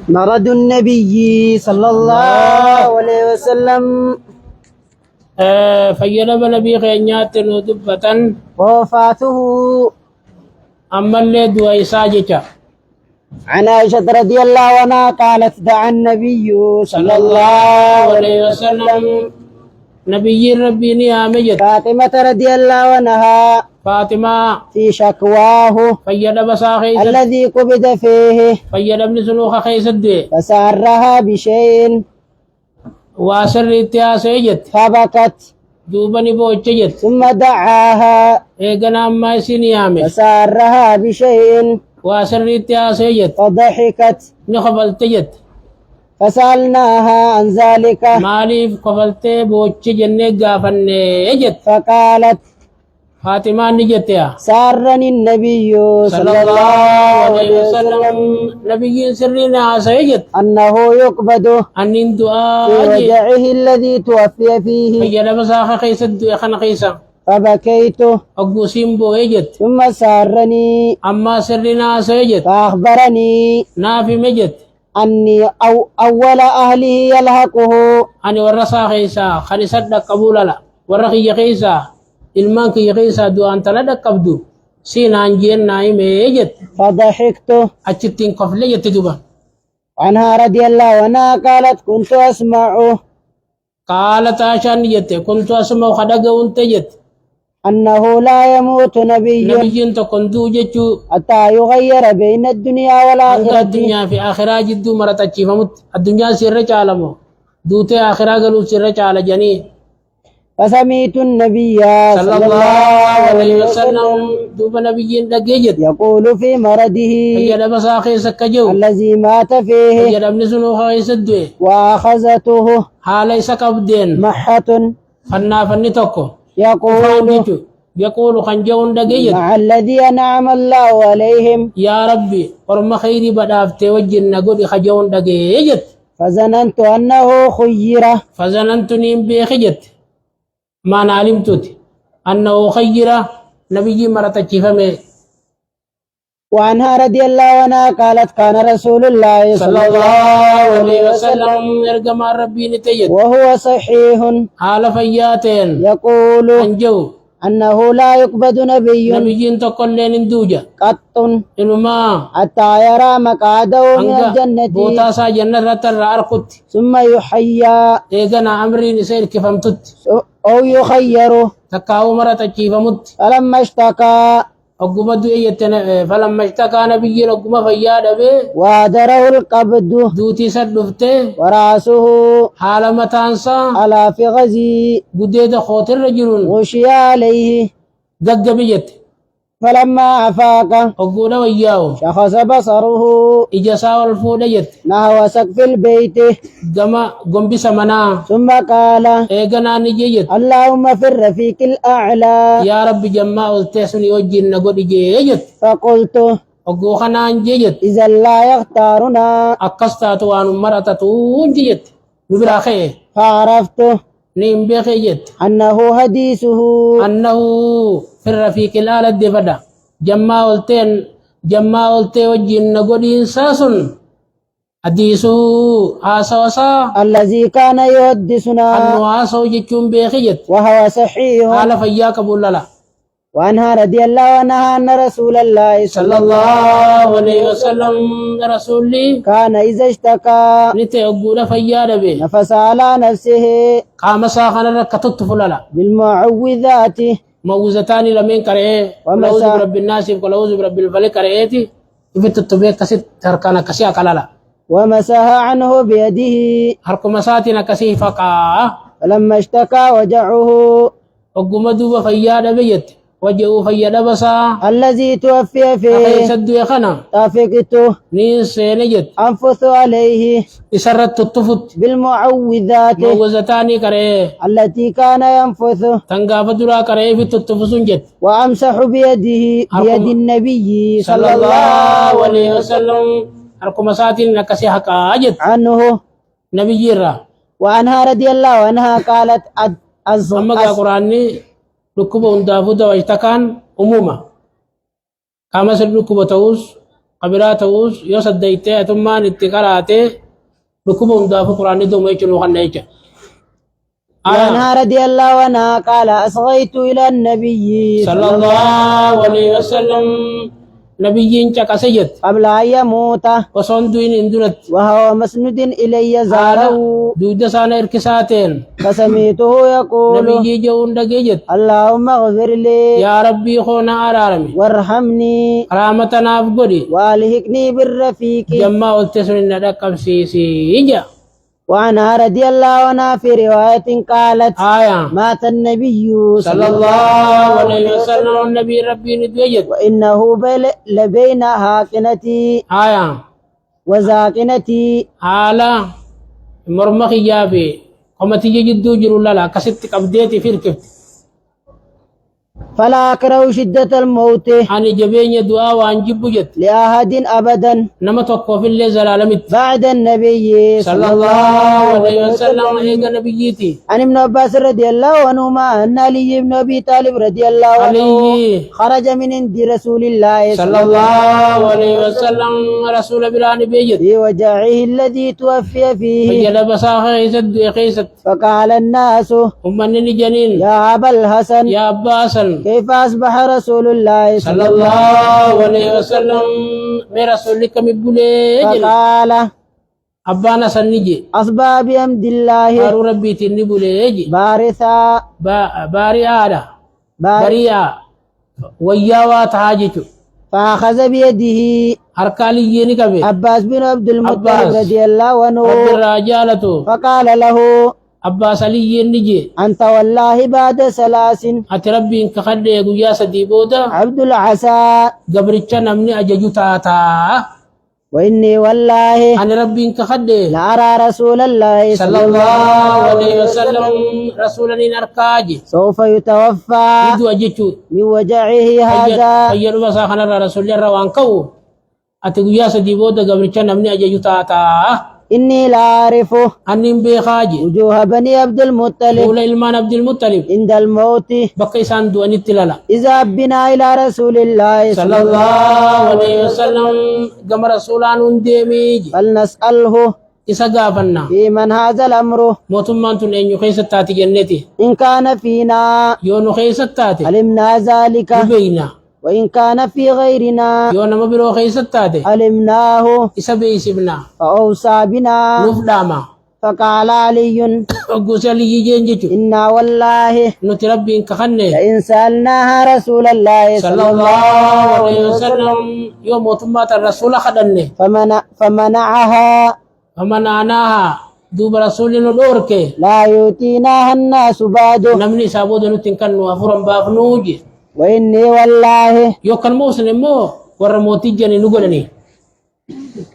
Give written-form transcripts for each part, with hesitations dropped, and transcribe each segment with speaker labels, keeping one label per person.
Speaker 1: مرض النبي صلى الله عليه وسلم
Speaker 2: فينا بنبي غينيات ندبة
Speaker 1: ووفاته.
Speaker 2: أما اللي دوا إساجك
Speaker 1: عن عائشة رضي الله عنها قالت دعا النبي
Speaker 2: صلى الله عليه وسلم نبي ربي نعمجت
Speaker 1: فاطمة رضي الله عنها
Speaker 2: فاطمة
Speaker 1: في شكواه
Speaker 2: فينا بساخي
Speaker 1: الذي قبض فيه
Speaker 2: فينا ابن سنوخ خيس الدي
Speaker 1: فسارها بشيء
Speaker 2: واسر اتياسيجت
Speaker 1: فبكت
Speaker 2: دوبني بوججت
Speaker 1: ثم دعاها
Speaker 2: إيقنا أما يسيني
Speaker 1: فسارها بشيء
Speaker 2: واسر اتياسيجت
Speaker 1: فضحكت
Speaker 2: نخبل تجت
Speaker 1: فسألناها عن ذلك
Speaker 2: ماليف قبلت بوجج جنة غافن اجت
Speaker 1: فقالت
Speaker 2: فاطمة نجت يا
Speaker 1: سارني النبي
Speaker 2: صلى الله عليه وسلم نبي سرنا سيجت
Speaker 1: أنه يقبض
Speaker 2: أن
Speaker 1: في
Speaker 2: دعاء
Speaker 1: وجعه الذي توفي فيه
Speaker 2: فيلا بساخ خيس الدعاء خن خيسا
Speaker 1: فبكيت
Speaker 2: أقوسين بو اجت
Speaker 1: ثم سارني
Speaker 2: أما سرنا سيجت
Speaker 1: فأخبرني
Speaker 2: نافي مجت
Speaker 1: أني أول أهله يلحقه
Speaker 2: أني ورسا خيسا خني صدق قبول لا ورخي خيسا المانك يخيسا دو أنت لدى قبدو سينا انجين نايم اجت
Speaker 1: فضحكت.
Speaker 2: أجتين قفلة يتدوبا
Speaker 1: عنها رضي الله عنها قالت كنت أسمع
Speaker 2: قالت عشان جت كنت أسمع خدق وانت جت
Speaker 1: أنه لا يموت نبي
Speaker 2: نبي تكون دو جتشو
Speaker 1: حتى يغير بين الدنيا
Speaker 2: أنت
Speaker 1: والآخرة.
Speaker 2: الدنيا في آخرة جدو مرة تشيفمت الدنيا سر عالمو دوتي آخرة قالوا سر على جنين
Speaker 1: فسمعت النبي
Speaker 2: صلى الله عليه وسلم دوب نبي دقيجت
Speaker 1: يقول في مرضه
Speaker 2: فجد بساخي سكجو
Speaker 1: الذي مات فيه
Speaker 2: فجد ابن سنوخ يسدوه
Speaker 1: وأخذته
Speaker 2: حالي سكبدين
Speaker 1: محة
Speaker 2: فنا فني توكو
Speaker 1: يقول
Speaker 2: يقول خنجون دقيجت
Speaker 1: مع الذي أنعم الله عليهم.
Speaker 2: يا ربي ورم خيري بدافت وجن نقول خجون دقيجت
Speaker 1: فظننت أنه خير
Speaker 2: فظننتني بخجت ما علمت أنه خير نبي مرة تشيفمه
Speaker 1: وعنها رضي الله عنها قالت كان رسول الله
Speaker 2: صلى الله عليه وسلم يرجم ربي نتيجت
Speaker 1: وهو صحيح
Speaker 2: حال فياتين
Speaker 1: يقول
Speaker 2: أنجو
Speaker 1: أنه لا يقبض
Speaker 2: نبي تقول لين دوجا
Speaker 1: قط
Speaker 2: إنما
Speaker 1: حتى يرى مقعده من
Speaker 2: أنجا
Speaker 1: الجنة
Speaker 2: بوتا سا جنة رتر أركت
Speaker 1: ثم يحيى
Speaker 2: إيغنا أمري نسير كفمتت
Speaker 1: أو يخير.
Speaker 2: تكاو مرة تشيفمت
Speaker 1: فلما اشتكى
Speaker 2: أقوم دويتنا فلما اشتكى نبي أقوم فياد به
Speaker 1: وادره القبض
Speaker 2: دوتي سدفته
Speaker 1: ورأسه
Speaker 2: حال متانسا
Speaker 1: على فغزي
Speaker 2: قديد خوتر رجل
Speaker 1: غشي عليه.
Speaker 2: قد
Speaker 1: فلما أفاق
Speaker 2: أقول وياه
Speaker 1: شخص بصره
Speaker 2: إجاسا والفوديت
Speaker 1: نحو سقف البيت
Speaker 2: قم بسمنا
Speaker 1: ثم قال
Speaker 2: إيغنا نجيت
Speaker 1: اللهم في الرفيق الأعلى.
Speaker 2: يا رب جماع التسني وجن نقول جيت
Speaker 1: فقلت
Speaker 2: أقو خنان جيت
Speaker 1: إذا لا يختارنا.
Speaker 2: أقصتات وان مرتتون جيت نبرا خيه
Speaker 1: فعرفت
Speaker 2: نيم بخيت
Speaker 1: أنه حديثه
Speaker 2: أنه في الرفيق الآلة دفدا جماع التين وجن نقول إنساسن حديثه آسوسا
Speaker 1: الذي كان يحدثنا
Speaker 2: أنه آسو جتشون بخيت
Speaker 1: وهو صحيح.
Speaker 2: حال فياك بولا
Speaker 1: وعنها رضي الله عنها أن رسول الله
Speaker 2: صلى الله عليه وسلم رسولي
Speaker 1: كان إذا اشتكى
Speaker 2: نتي أقول فياد به
Speaker 1: نفس على نفسه
Speaker 2: قام ساخنا ركتت فللا
Speaker 1: بالمعوذات
Speaker 2: موزتان لمن كره ولوز برب الناس ولوز برب الفلك كرهتي في التطبيق كسي تركنا كسي أكلالا
Speaker 1: ومسح عنه بيده
Speaker 2: هركم مساتنا كسي فقا
Speaker 1: فلما اشتكى وجعه
Speaker 2: أقوم دوب فياد بيت وجهه فياد بسا
Speaker 1: الذي توفي
Speaker 2: أخي
Speaker 1: فيه
Speaker 2: سد يخنا
Speaker 1: تافقته
Speaker 2: نين سينجت
Speaker 1: أنفث عليه
Speaker 2: إسرت تطفت
Speaker 1: بالمعوذات
Speaker 2: موزتان كره
Speaker 1: التي كان ينفث
Speaker 2: تنقاف درا كره في تطفسون جت
Speaker 1: وأمسح بيد النبي
Speaker 2: صلى الله عليه وسلم هركم مساتين نكسي حقا أجت
Speaker 1: عنه
Speaker 2: نبي جيرا
Speaker 1: وعنها رضي الله عنها قالت
Speaker 2: أما قرآني ركوب هندافو دواجتكان أموما كما سر ركوب تاوس قبلاته يصديته ثم نتقراته ركوبهم دافع قرآن دوم يجلو خنيجة
Speaker 1: وعنها رضي الله عنها قال أصغيت إلى النبي
Speaker 2: صلى الله عليه وسلم نبيين كسيد
Speaker 1: قبل أن يموت
Speaker 2: وصندوين اندرت
Speaker 1: وهو مسند إلي زاره
Speaker 2: دود سانا اركساتين
Speaker 1: فسميته يقول
Speaker 2: نبي جون دقيجت
Speaker 1: اللهم اغفر لي
Speaker 2: يا ربي خونا أرارمي
Speaker 1: وارحمني
Speaker 2: رحمتنا بقولي
Speaker 1: والهكني بالرفيق
Speaker 2: جمع التسرين ندقب سيسي إجا
Speaker 1: وعنها رضي الله عنها في رواية قالت مات النبي
Speaker 2: صلى الله عليه وسلم النبي ربي ندوجت
Speaker 1: وإنه لبين هاكنتي وزاكنتي
Speaker 2: مرمخي جابي قمتي جدو جرو لا كستك أبديتي في الكفت
Speaker 1: فلا أكره شدة الموت
Speaker 2: عن جبين دعاء وعن جبجت
Speaker 1: لأحد أبدا
Speaker 2: نمتك في الليل زلالمت
Speaker 1: بعد النبي
Speaker 2: صلى الله عليه وسلم إيقا نبيتي
Speaker 1: عن ابن عباس رضي الله عنهما أن علي بن أبي طالب رضي الله عنه خرج من عند رسول الله
Speaker 2: صلى الله عليه وسلم رسول بلا نبيت
Speaker 1: في وجعه الذي توفي فيه
Speaker 2: فجلب خيست
Speaker 1: فقال الناس
Speaker 2: أمني جنين
Speaker 1: يا أبا الحسن
Speaker 2: يا أبا
Speaker 1: كيف أصبح رسول الله
Speaker 2: صلى الله عليه وسلم من رسولك مبولي
Speaker 1: فقال
Speaker 2: أبانا سنجي
Speaker 1: أصبح بحمد الله
Speaker 2: بارو ربي تنبولي
Speaker 1: بارثا
Speaker 2: باريا وياوات حاجته
Speaker 1: فأخذ بيده
Speaker 2: أركالي ينكبه
Speaker 1: عباس بن عبد المطلب رضي الله عنه
Speaker 2: الرجالة
Speaker 1: فقال له
Speaker 2: عباس علي ينجي
Speaker 1: أنت والله بعد ثلاث
Speaker 2: أتربي إنك خد يا سدي بودا
Speaker 1: عبد العسى
Speaker 2: قبرتشا نمني أججو تاتا
Speaker 1: وإني والله
Speaker 2: أنا ربي إنك خد
Speaker 1: لا أرى رسول الله
Speaker 2: صلى الله عليه وسلم رسولنا نركاجي
Speaker 1: سوف يتوفى
Speaker 2: يدو أججو
Speaker 1: من وجعه هذا
Speaker 2: أيضا بساخنا رسول الله روانكو أتقو يا سدي بودا قبرتشا نمني أججو تاتا
Speaker 1: إني لا أعرفه
Speaker 2: أنم بخاجي
Speaker 1: وجوه بني عبد المطلب
Speaker 2: أولى إلمان عبد المطلب
Speaker 1: عند الموت
Speaker 2: بقي ساندو أن التلالا
Speaker 1: إذا بنا إلى رسول الله
Speaker 2: صلى الله عليه وسلم كما رسولان ديميج
Speaker 1: فلنسأله
Speaker 2: إسقافنا
Speaker 1: في من هذا الأمر
Speaker 2: موتمان تن أن يخيس التاتي جنتي
Speaker 1: إن كان فينا
Speaker 2: يون خيس التاتي
Speaker 1: علمنا ذلك
Speaker 2: بينا
Speaker 1: وإن كان في غيرنا
Speaker 2: يون مبرو خيس التاتي
Speaker 1: علمناه
Speaker 2: إسبي سبنا
Speaker 1: فأوصى بنا
Speaker 2: نفداما
Speaker 1: فقال علي
Speaker 2: وقوس علي جنجتو
Speaker 1: إنا والله
Speaker 2: نتربي إنك خني
Speaker 1: لئن سألناها رسول الله
Speaker 2: صلى الله عليه وسلم يوم موتمات الرسول خدني
Speaker 1: فمنعها
Speaker 2: فمنعناها دوب رسولنا دورك
Speaker 1: لا يؤتيناها الناس بعد
Speaker 2: نمني سابود نتنكن وفرم بافنوجي
Speaker 1: وإني والله
Speaker 2: يوكل مسلم مو ورموتي جاني نقولني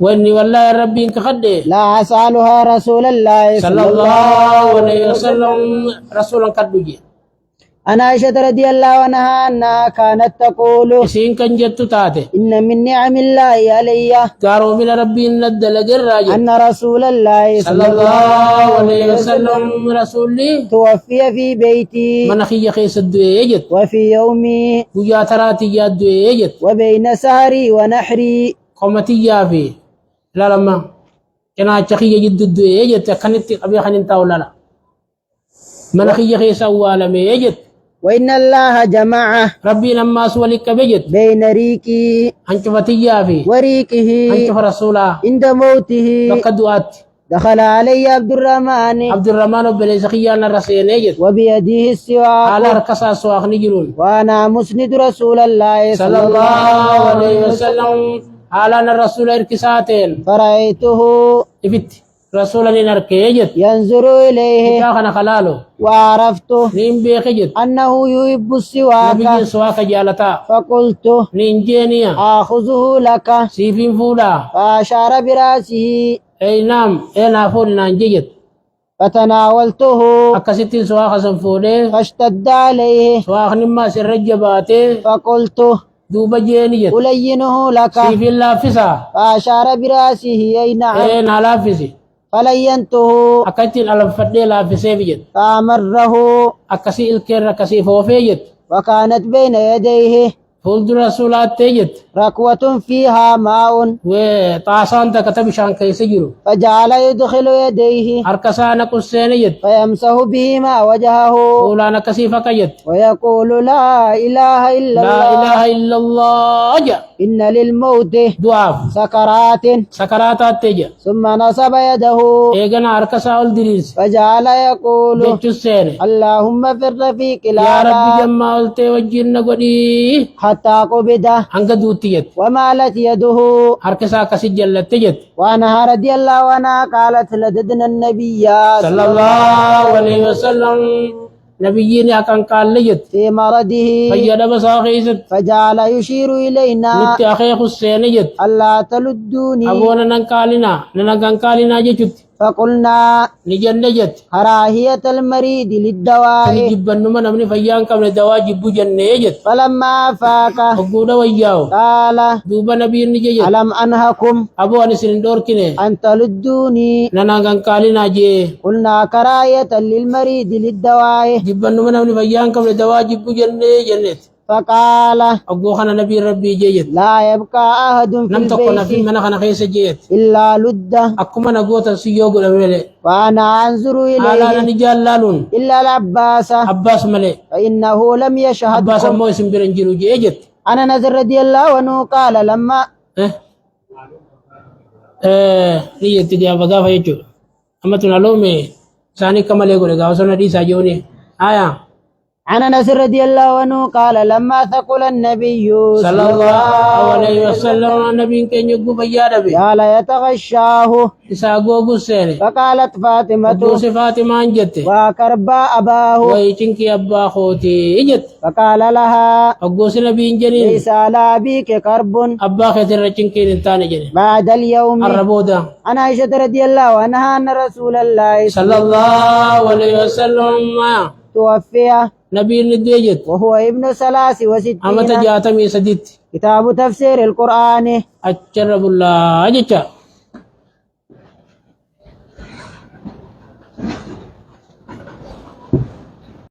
Speaker 2: وإني والله ربي إنك خدي
Speaker 1: لا أسألها رسول الله
Speaker 2: صلى الله عليه وسلم رسولا قدوجي
Speaker 1: أنا عائشة رضي الله عنها أنها كانت تقول
Speaker 2: إسين كان جدت تاتي
Speaker 1: إن من نعم الله علي
Speaker 2: كارو من ربي ندل الراجل
Speaker 1: أن رسول الله
Speaker 2: صلى الله عليه وسلم رسولي
Speaker 1: توفي في بيتي
Speaker 2: منخي خيس الدويجت
Speaker 1: وفي يومي
Speaker 2: ويا تراتي يا الدويجت
Speaker 1: وبين سهري ونحري
Speaker 2: قومتي يا في لا لما كنا تخي جد الدويجت كانت أبي خنين تاولا منخي خيس أولا ميجت
Speaker 1: وإن الله جمع
Speaker 2: ربي لما سولك بجت
Speaker 1: بين ريكي
Speaker 2: أنت فتيا في
Speaker 1: وريكه
Speaker 2: أنت رسولا
Speaker 1: عند موته
Speaker 2: فقدوات
Speaker 1: دخل علي عبد الرحمن
Speaker 2: بن زكيان الرسينيجت
Speaker 1: وبيده السواك
Speaker 2: على ركسا سواق نجرون
Speaker 1: وأنا مسند رسول الله
Speaker 2: صلى الله عليه وسلم على الرسول إركساتين
Speaker 1: فرأيته
Speaker 2: إفت رسولا نركيجت
Speaker 1: ينظر إليه
Speaker 2: كان خلاله
Speaker 1: وعرفته
Speaker 2: نين بيخجت
Speaker 1: أنه يحب السواك
Speaker 2: نبي سواك جالتا
Speaker 1: فقلت
Speaker 2: نين جينيا
Speaker 1: آخذه لك
Speaker 2: سيفين فولا
Speaker 1: فأشار برأسه
Speaker 2: أي نعم أي نافول نانجيجت
Speaker 1: فتناولته
Speaker 2: أكستين سواك سنفولي
Speaker 1: فاشتد عليه
Speaker 2: سواك نما سرجباتي
Speaker 1: فقلت
Speaker 2: دوبا جينيجت
Speaker 1: ألينه لك
Speaker 2: سيفين لافسا
Speaker 1: فأشار برأسه أي نعم
Speaker 2: أي نالافسي
Speaker 1: فلينته
Speaker 2: أكتين ألم فدي لافسي بجت
Speaker 1: فأمره
Speaker 2: أكسي الكير أكسي فوفيجت
Speaker 1: وكانت بين يديه
Speaker 2: فولد رسولات تيجت
Speaker 1: ركوة فيها ماء
Speaker 2: وطاسان تكتب شان كيس جرو
Speaker 1: فجعل يدخل يديه
Speaker 2: أركسانا كسين جت
Speaker 1: فيمسح بهما وجهه
Speaker 2: ولا نكسيفك جت
Speaker 1: ويقول لا إله إلا
Speaker 2: لا
Speaker 1: الله
Speaker 2: إله إلا الله جا
Speaker 1: إن للموت
Speaker 2: دعاء
Speaker 1: سكرات
Speaker 2: سكرات تجا
Speaker 1: ثم نصب يده
Speaker 2: إيجانا أركسا الدريس
Speaker 1: فجعل يقول
Speaker 2: جتشو السين
Speaker 1: اللهم في الرفيق
Speaker 2: يا
Speaker 1: الأعلى
Speaker 2: ربي جمع التوجين قدي
Speaker 1: حتى قبضه
Speaker 2: هنگا دوتي جت
Speaker 1: ومالت يده
Speaker 2: أركسا كسي جلت جت
Speaker 1: وعنها رضي الله عنها قالت لددنا النبي
Speaker 2: صلى الله عليه وسلم نبيين أكن قال لجت
Speaker 1: في مرضه
Speaker 2: فجد بساخيست
Speaker 1: فجعل يشير إلينا
Speaker 2: نت أخي حسين جت
Speaker 1: ألا تلدوني
Speaker 2: أبونا ننقالنا جت
Speaker 1: فقلنا
Speaker 2: نجن جت
Speaker 1: كراهية المريض للدواء
Speaker 2: جبن من أمني فيان كم الدواء جب جنة جت
Speaker 1: فلما فاك
Speaker 2: أقول وياو
Speaker 1: قال
Speaker 2: دوبا نبي نجت
Speaker 1: ألم أنهكم
Speaker 2: أبو أنس دور كنه
Speaker 1: أن تلدوني
Speaker 2: ننقالنا جي
Speaker 1: قلنا كراهية للمريض للدواء
Speaker 2: جبن من أمني فيان كم الدواء جب جنة
Speaker 1: فقال
Speaker 2: أقول خنا نبي ربي جيت
Speaker 1: لا يبقى أحد في
Speaker 2: نم تكون في
Speaker 1: البيت
Speaker 2: من خنا خيس جيت
Speaker 1: إلا لده
Speaker 2: أكما نقول تسيوغ لملة
Speaker 1: وأنا أنظر
Speaker 2: على
Speaker 1: إليه
Speaker 2: نجال لالون
Speaker 1: إلا العباس
Speaker 2: عباس ملي
Speaker 1: فإنه لم
Speaker 2: عباس
Speaker 1: يشهدكم
Speaker 2: مو اسم برنجلو جيت
Speaker 1: أنا نذر رضي الله عنه قال لما
Speaker 2: نيجي تدي أبغى فيجو أما تنالومي ثاني كمال يقول لك أوصلنا دي ساجوني آية
Speaker 1: عن انس رضي الله عنه قال لما ثقل النبي
Speaker 2: صلى الله عليه وسلم النبي كان يقول فيا ربي
Speaker 1: قال يتغشاه
Speaker 2: إساقو قسيني
Speaker 1: فقالت فاطمة
Speaker 2: قوس فاطمة انجت
Speaker 1: وكرب أباه
Speaker 2: ويتنك أبا خوتي إجت
Speaker 1: فقال لها
Speaker 2: قوس نبي جنين
Speaker 1: ليس على أبيك كرب
Speaker 2: أبا خيتر رچنكين انتاني جنين
Speaker 1: بعد اليوم
Speaker 2: الربودا
Speaker 1: عن عائشة رضي الله عنها أن رسول الله
Speaker 2: صلى الله عليه وسلم
Speaker 1: توفي
Speaker 2: نبي نديجت
Speaker 1: وهو ابن 63
Speaker 2: أما تجاتمي سديت
Speaker 1: كتاب تفسير القرآن
Speaker 2: أجرب الله أجتا